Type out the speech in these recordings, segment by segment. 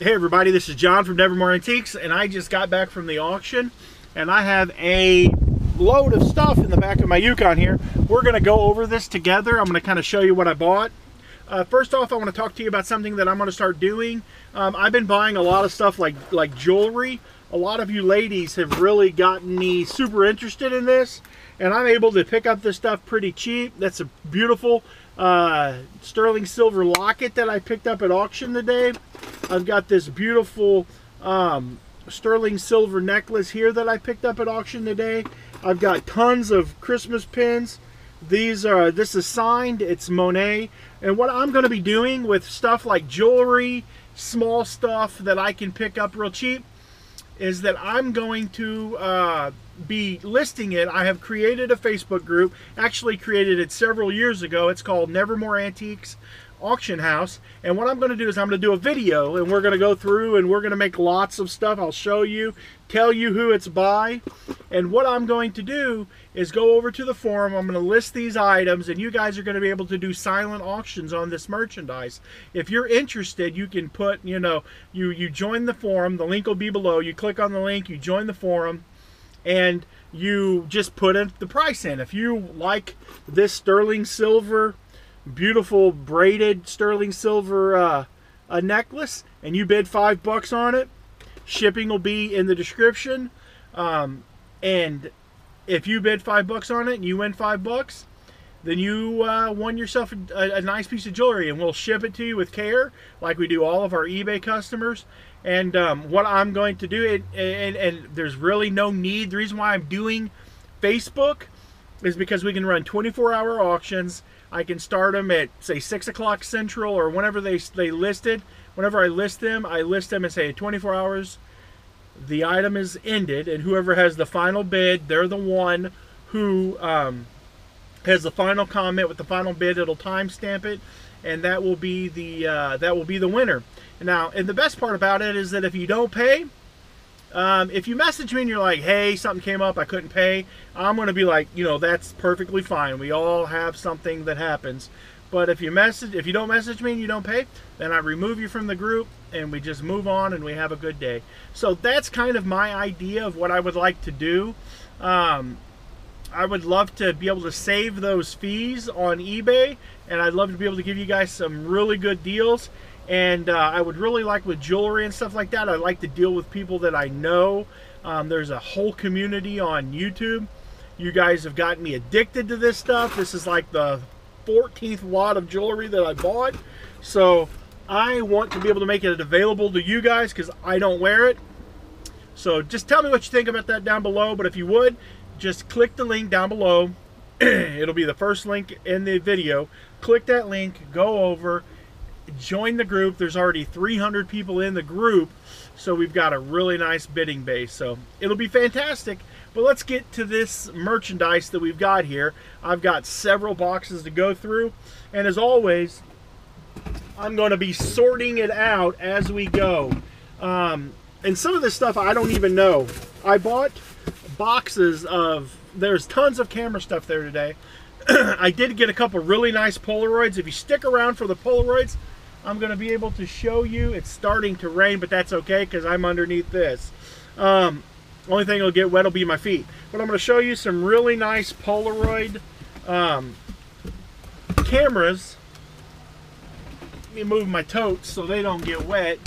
Hey everybody, this is John from Nevermore Antiques, and I just got back from the auction, and I have a load of stuff in the back of my Yukon here. We're going to go over this together. I'm going to kind of show you what I bought. First off, I want to talk to you about something that I'm going to start doing. I've been buying a lot of stuff like jewelry. A lot of you ladies have really gotten me super interested in this, and I'm able to pick up this stuff pretty cheap. That's a beautiful sterling silver locket that I picked up at auction today. I've got this beautiful sterling silver necklace here that I picked up at auction today. I've got tons of Christmas pins. This is signed, it's Monet. And what I'm going to be doing with stuff like jewelry, small stuff that I can pick up real cheap, is that I'm going to be listing it. I have created a Facebook group, actually created it several years ago. It's called Nevermore Antiques Auction House, and what I'm going to do is I'm going to do a video, and we're going to go through and we're going to make lots of stuff. I'll show you, tell you who it's by, and what I'm going to do is go over to the forum. I'm going to list these items, and you guys are going to be able to do silent auctions on this merchandise. If you're interested, you can put, you join the forum. The link will be below. You click on the link, you join the forum, and you just put the price in. If you like this sterling silver, beautiful braided sterling silver a necklace, and you bid $5 on it, shipping will be in the description. And if you bid $5 on it and you win $5, then you won yourself a nice piece of jewelry, and we'll ship it to you with care, like we do all of our eBay customers. And what I'm going to do, and there's really no need. The reason why I'm doing Facebook is because we can run 24-hour auctions. I can start them at, say, 6 o'clock Central, or whenever they listed. Whenever I list them and say 24 hours, the item is ended, and whoever has the final bid, they're the one who has the final comment with the final bid. It'll timestamp it, and that will be the winner. Now, and the best part about it is that if you don't pay, if you message me and you're like, hey, something came up, I couldn't pay, I'm going to be like, that's perfectly fine. We all have something that happens. But if you don't message me and you don't pay, then I remove you from the group, and we just move on and we have a good day. So that's kind of my idea of what I would like to do. I would love to be able to save those fees on eBay, and I'd love to be able to give you guys some really good deals. And I would really like, with jewelry and stuff like that, I'd like to deal with people that I know. There's a whole community on YouTube. You guys have gotten me addicted to this stuff. This is like the 14th lot of jewelry that I bought. So I want to be able to make it available to you guys, because I don't wear it. So just tell me what you think about that down below. But if you would, just click the link down below. It'll be the first link in the video. Click that link, go over, join the group. There's already 300 people in the group, so we've got a really nice bidding base. So it'll be fantastic. But let's get to this merchandise that we've got here. I've got several boxes to go through, and as always, I'm going to be sorting it out as we go. And some of this stuff I don't even know. I bought boxes of, there's tons of camera stuff there today. I did get a couple really nice Polaroids. If you stick around for the Polaroids, I'm going to be able to show you. It's starting to rain, but that's okay because I'm underneath this. Only thing that'll get wet will be my feet. But I'm going to show you some really nice Polaroid cameras. Let me move my totes so they don't get wet.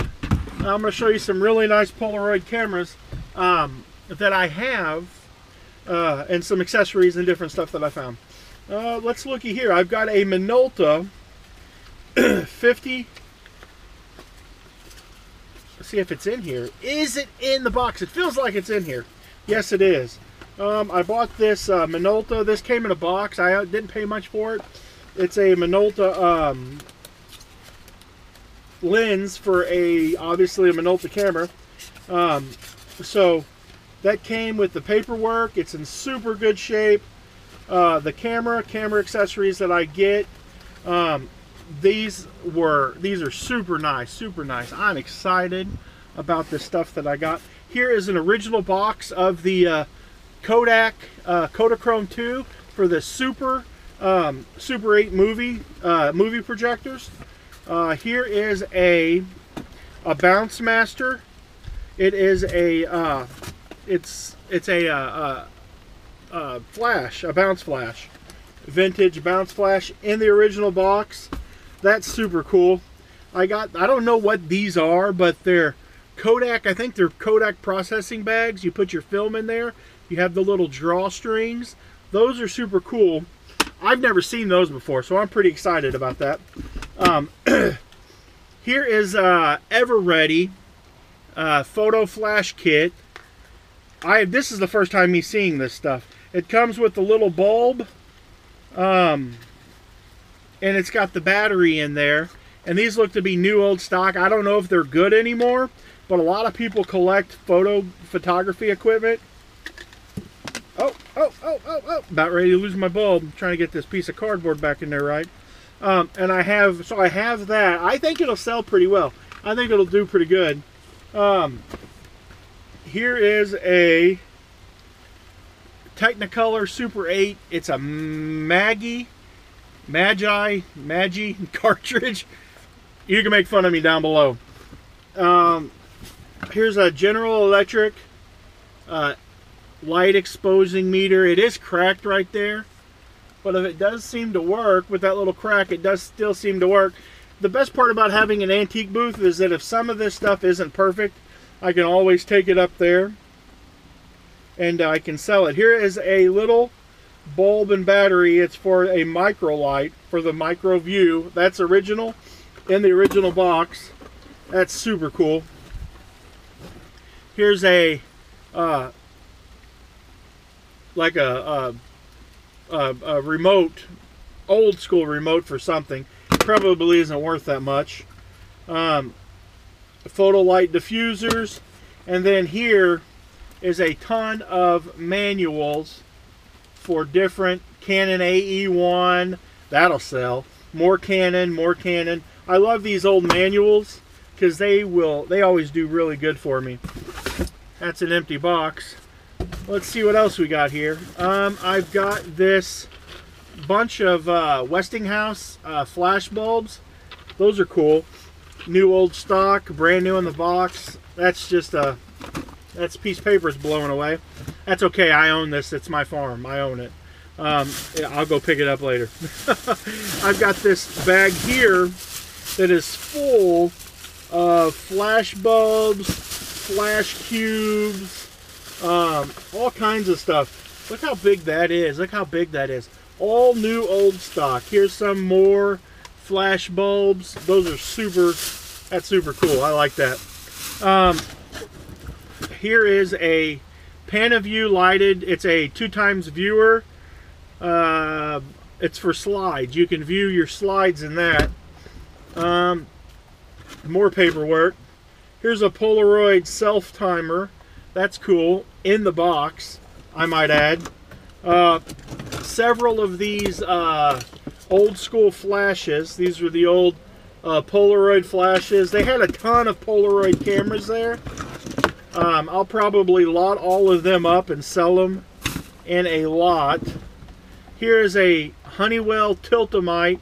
I'm going to show you some really nice Polaroid cameras that I have, and some accessories and different stuff that I found. Let's looky here. I've got a Minolta 50. Let's see if it's in here. Is it in the box? It feels like it's in here. Yes, it is. I bought this Minolta. This came in a box. I didn't pay much for it. It's a Minolta lens for obviously a Minolta camera. So that came with the paperwork. It's in super good shape. The camera accessories that I get, these are super nice. I'm excited about the stuff that I got. Here is an original box of the Kodak Kodachrome 2 for the Super 8 movie projectors. Here is a a Bounce Master. It is a flash, a bounce flash, vintage bounce flash in the original box. That's super cool. I don't know what these are, but they're Kodak. I think they're Kodak processing bags. You put your film in there. You have the little drawstrings. Those are super cool. I've never seen those before, so I'm pretty excited about that. Here is Ever-Ready photo flash kit. This is the first time me seeing this stuff. It comes with the little bulb, and it's got the battery in there. And these look to be new old stock. I don't know if they're good anymore, but a lot of people collect photography equipment. Oh, about ready to lose my bulb. I'm trying to get this piece of cardboard back in there right. And I have that. I think it'll sell pretty well. I think it'll do pretty good. Here is a Technicolor Super 8. It's a Magi cartridge. You can make fun of me down below. Here's a General Electric light exposing meter. It is cracked right there, but if it does seem to work with that little crack, it does still seem to work. The best part about having an antique booth is that if some of this stuff isn't perfect, I can always take it up there and I can sell it. Here is a little bulb and battery. It's for a micro light, for the micro view. That's original, in the original box. That's super cool. Here's a like a remote, old school remote for something. Probably isn't worth that much. Photo light diffusers, and then here is a ton of manuals for different Canon AE1. That'll sell. More Canon. I love these old manuals because they always do really good for me. That's an empty box. Let's see what else we got here. I've got this bunch of Westinghouse flash bulbs. Those are cool. New old stock, brand new in the box. That's just that's a piece of paper is blowing away. That's okay. I own this. It's my farm. I own it. I'll go pick it up later. I've got this bag here that is full of flash bulbs, flash cubes, all kinds of stuff. Look how big that is. Look how big that is. All new old stock. Here's some more flash bulbs. Those are that's super cool. I like that. Here is a Panaview lighted. It's a 2x viewer. It's for slides. You can view your slides in that. More paperwork. Here's a Polaroid self timer. That's cool. In the box, I might add. Several of these old school flashes. These were the old Polaroid flashes. They had a ton of Polaroid cameras there. I'll probably lot all of them up and sell them in a lot. Here's a Honeywell Tiltomite.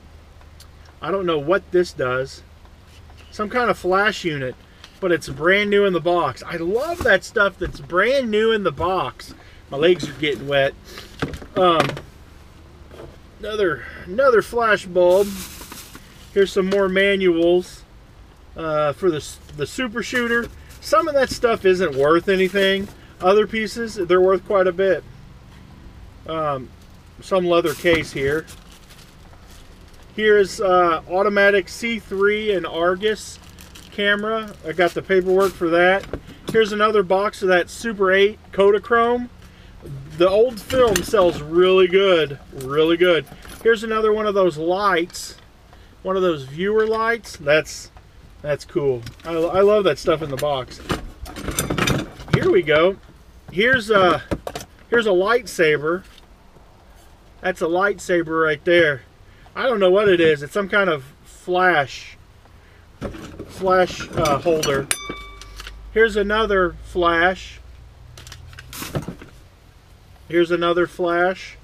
I don't know what this does. Some kind of flash unit, but it's brand new in the box. I love that stuff that's brand new in the box. My legs are getting wet. Another flash bulb. Here's some more manuals for the Super Shooter. Some of that stuff isn't worth anything. Other pieces, they're worth quite a bit. Some leather case here. Here's automatic C3 and Argus camera. I got the paperwork for that. Here's another box of that Super 8 Kodachrome. The old film sells really good, really good. Here's another one of those lights, one of those viewer lights. That's cool. I love that stuff in the box. Here we go. Here's a lightsaber. That's a lightsaber right there. I don't know what it is. It's some kind of flash holder. Here's another flash. Here's another flash.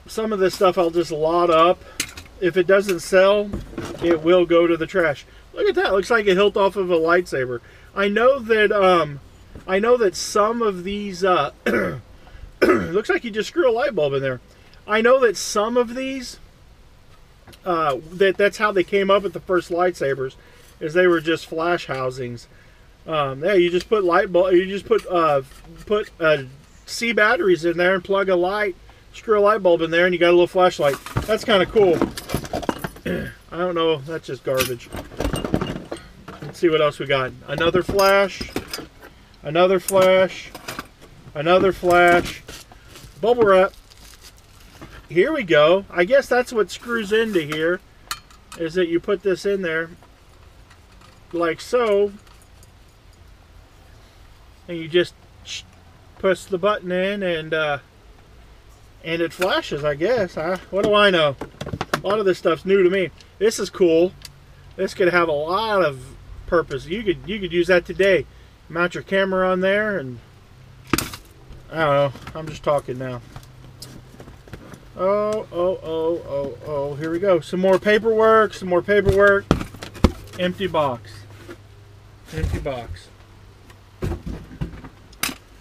Some of this stuff I'll just lot up if it doesn't sell, it will go to the trash. Look at that. Looks like a hilt off of a lightsaber. I know that some of these looks like you just screw a light bulb in there. I know that some of these that's how they came up with the first lightsabers, is they were just flash housings. Yeah, you just put light bulb, you just put C batteries in there and plug a light, screw a light bulb in there, and you got a little flashlight. That's kind of cool. I don't know, that's just garbage. Let's see what else we got. Another flash, another flash, another flash, bubble wrap. Here we go. I guess that's what screws into here, is that you put this in there like so, and you just push the button in, and it flashes, I guess. What do I know? A lot of this stuff's new to me. This is cool. This could have a lot of purpose. You could use that today. Mount your camera on there, and I don't know. I'm just talking now. Oh, here we go. Some more paperwork, some more paperwork. Empty box. Empty box.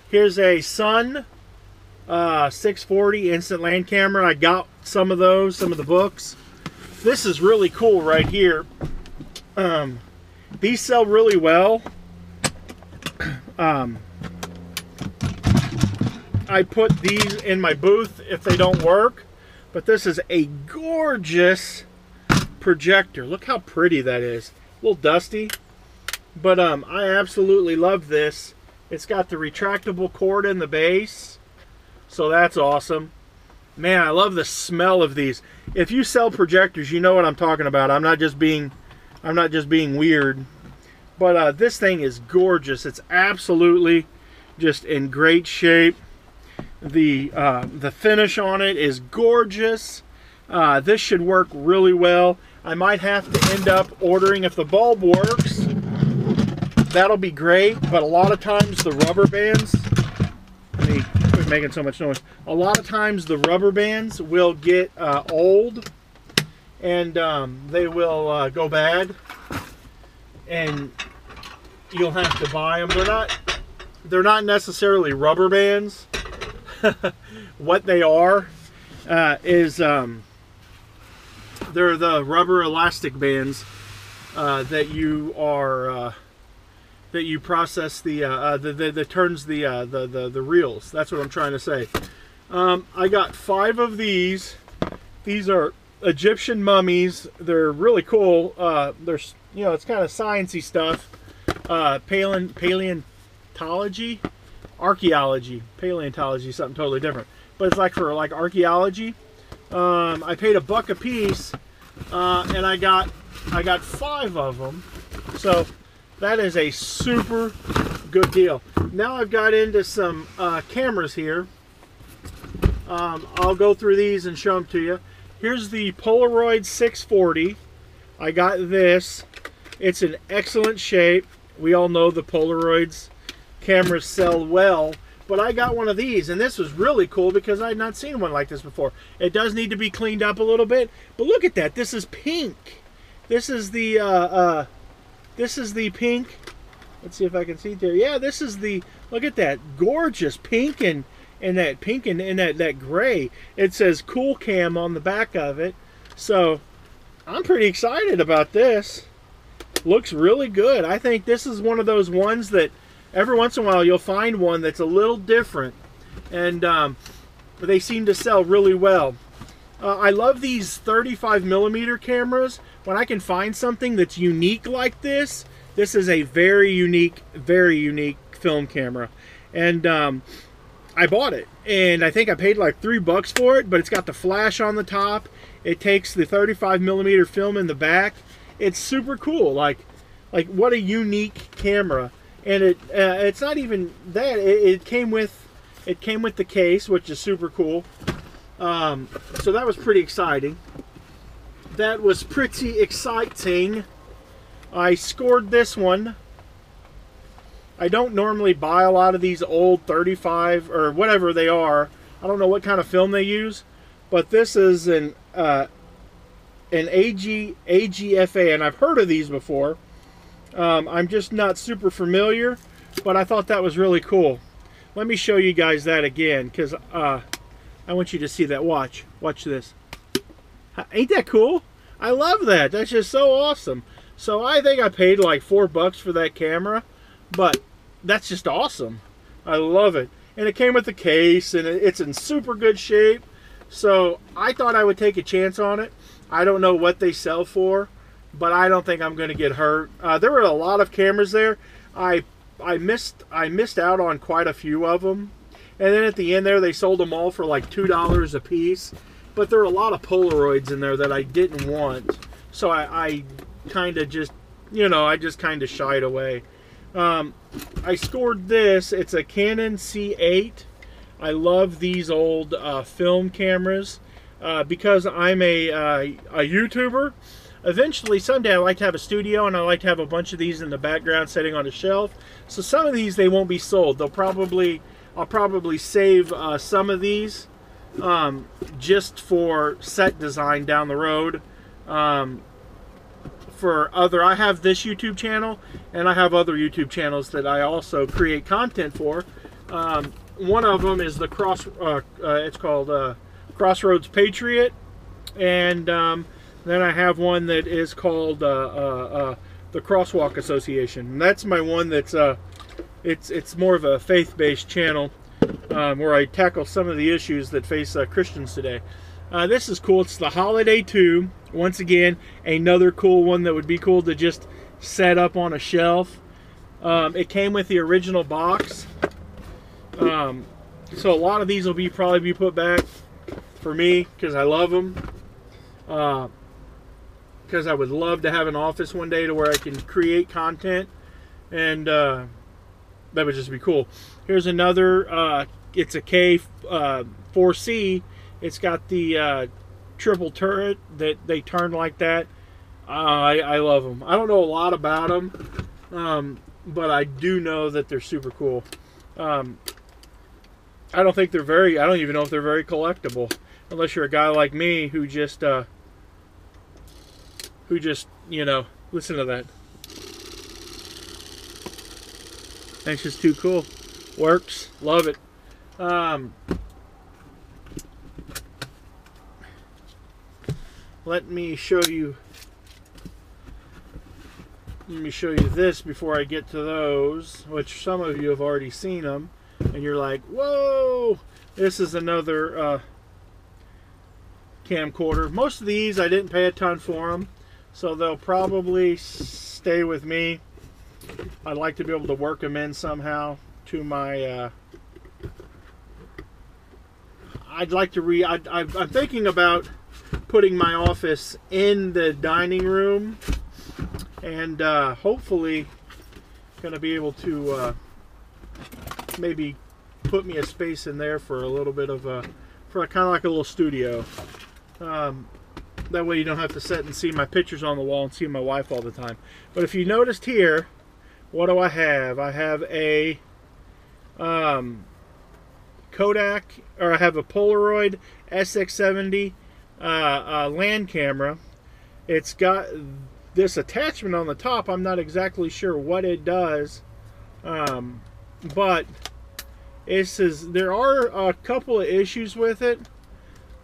Here's a Sun 640 instant land camera. I got some of those, some of the books. This is really cool right here. These sell really well. I put these in my booth if they don't work, but this is a gorgeous projector. Look how pretty that is. A little dusty, but I absolutely love this. It's got the retractable cord in the base, so that's awesome. Man, I love the smell of these. If you sell projectors, you know what I'm talking about. I'm not just being weird, but this thing is gorgeous. It's absolutely just in great shape. The finish on it is gorgeous. This should work really well. I might have to end up ordering, if the bulb works, that'll be great, but a lot of times the rubber bands, quit making so much noise. A lot of times the rubber bands will get old, and they will go bad, and you'll have to buy them. They're not necessarily rubber bands. What they are is they're the rubber elastic bands that you are that you process that turns the reels. That's what I'm trying to say. I got 5 of these. These are Egyptian mummies. They're really cool. They're, you know, it's kind of sciencey stuff. Paleontology, archaeology, paleontology, something totally different. But it's like for like archaeology. I paid $1 a piece, and I got 5 of them. So that is a super good deal. Now I've got into some cameras here. I'll go through these and show them to you. Here's the Polaroid 640. I got this. It's in excellent shape. We all know the Polaroids cameras sell well, but I got one of these, and this was really cool because I had not seen one like this before. It does need to be cleaned up a little bit, but look at that. This is pink. This is the pink. Let's see if I can see it there. Yeah, this is the, look at that gorgeous pink and that pink and that gray. It says Cool Cam on the back of it. So I'm pretty excited about this. Looks really good. I think this is one of those ones that every once in a while you'll find one that's a little different, and they seem to sell really well. I love these 35mm cameras. When I can find something that's unique like this, this is a very unique film camera. And I bought it, and I think I paid like $3 for it, but it's got the flash on the top. It takes the 35mm film in the back. It's super cool. Like what a unique camera. And it's not even that. It came with the case, which is super cool. So that was pretty exciting. That was pretty exciting. I scored this one. I don't normally buy a lot of these old 35 or whatever they are. I don't know what kind of film they use, but this is an an AGFA, and I've heard of these before. I'm just not super familiar, but I thought that was really cool. Let me show you guys that again, because I want you to see that. Watch this. Ain't that cool? I love that. That's just so awesome. So I think I paid like $4 for that camera, but that's just awesome. I love it. And it came with the case, and it's in super good shape. So I thought I would take a chance on it. I don't know what they sell for, but I don't think I'm going to get hurt. There were a lot of cameras there. I missed out on quite a few of them. And then at the end there, they sold them all for like $2 a piece. But there were a lot of Polaroids in there that I didn't want. So I kind of just, I just kind of shied away. I scored this. It's a Canon C8. I love these old film cameras because I'm a YouTuber. Eventually, someday, I like to have a studio, and I like to have a bunch of these in the background sitting on a shelf. So some of these, they won't be sold. I'll probably save some of these just for set design down the road. I have this YouTube channel, and I have other YouTube channels that I also create content for. One of them is the it's called Crossroads Patriot, and then I have one that is called the Crosswalk Association. And that's my one that's it's more of a faith-based channel where I tackle some of the issues that face Christians today. This is cool. It's the Holiday 2. Once again, another cool one that would be cool to just set up on a shelf. It came with the original box. So a lot of these will probably be put back for me because I love them. Because I would love to have an office one day to where I can create content, and that would just be cool. Here's another. It's a K4C. It's got the triple turret that they turn like that. I love them. I don't know a lot about them, but I do know that they're super cool. I don't even know if they're very collectible, unless you're a guy like me who just listen to that. That's just too cool. Works. Love it. Let me show you this before I get to those, which some of you have already seen them, and you're like, whoa! This is another camcorder. Most of these I didn't pay a ton for them, so they'll probably stay with me. I'd like to be able to work them in somehow to my I'm thinking about putting my office in the dining room, and hopefully going to be able to maybe put me a space in there for a little bit of for kind of like a little studio. That way you don't have to sit and see my pictures on the wall and see my wife all the time. But if you noticed here, what do I have? I have a Kodak, or I have a Polaroid SX70 land camera. It's got this attachment on the top. I'm not exactly sure what it does, but there are a couple of issues with it,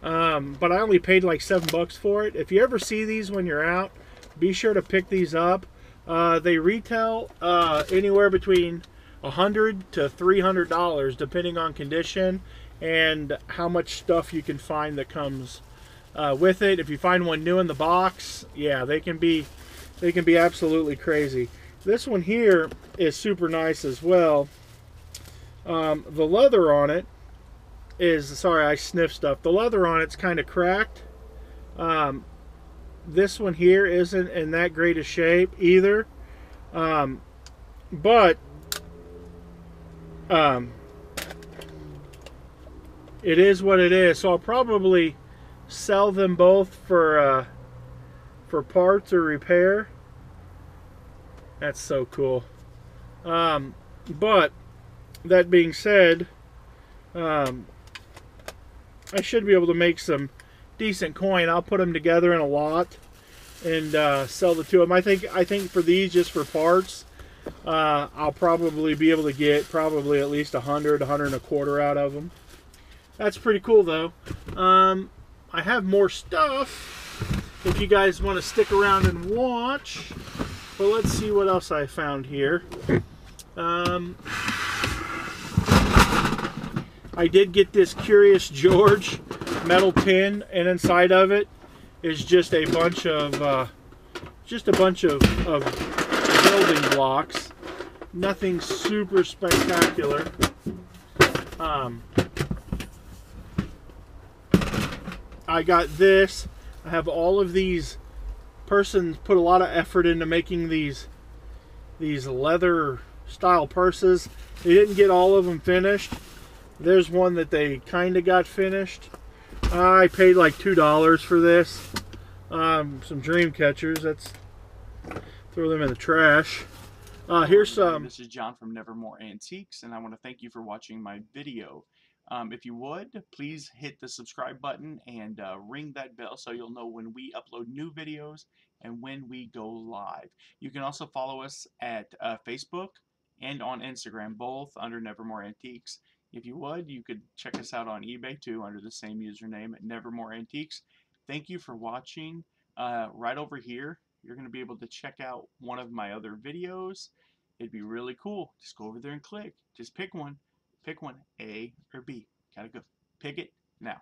but I only paid like $7 for it. If you ever see these when you're out, be sure to pick these up. They retail anywhere between $100 to $300 depending on condition and how much stuff you can find that comes with it. If you find one new in the box, yeah, they can be absolutely crazy. This one here is super nice as well. The leather on it is, sorry, I sniffed stuff. The leather on it's kind of cracked. This one here isn't in that great a shape either, but it is what it is. So I'll probably sell them both for parts or repair. That's so cool. But that being said, I should be able to make some decent coin, I'll put them together in a lot and sell the two of them. I think for these, just for parts, I'll probably be able to get probably at least 100, 100 and a quarter out of them. That's pretty cool though. I have more stuff if you guys want to stick around and watch. But let's see what else I found here. I did get this Curious George metal tin, and inside of it is just a bunch of building blocks. Nothing super spectacular. I got this. I have all of these. Persons put a lot of effort into making these leather style purses. They didn't get all of them finished. There's one that they kind of got finished. I paid like $2 for this. Some dream catchers. Let's throw them in the trash. Here's some. This is John from Nevermore Antiques, and I want to thank you for watching my video. If you would, please hit the subscribe button and ring that bell so you'll know when we upload new videos and when we go live. You can also follow us at Facebook and on Instagram, both under Nevermore Antiques. If you would, you could check us out on eBay too under the same username at Nevermore Antiques. Thank you for watching. Right over here, you're going to be able to check out one of my other videos. It'd be really cool. Just go over there and click. Just pick one. Pick one, A or B. Gotta go. Pick it now.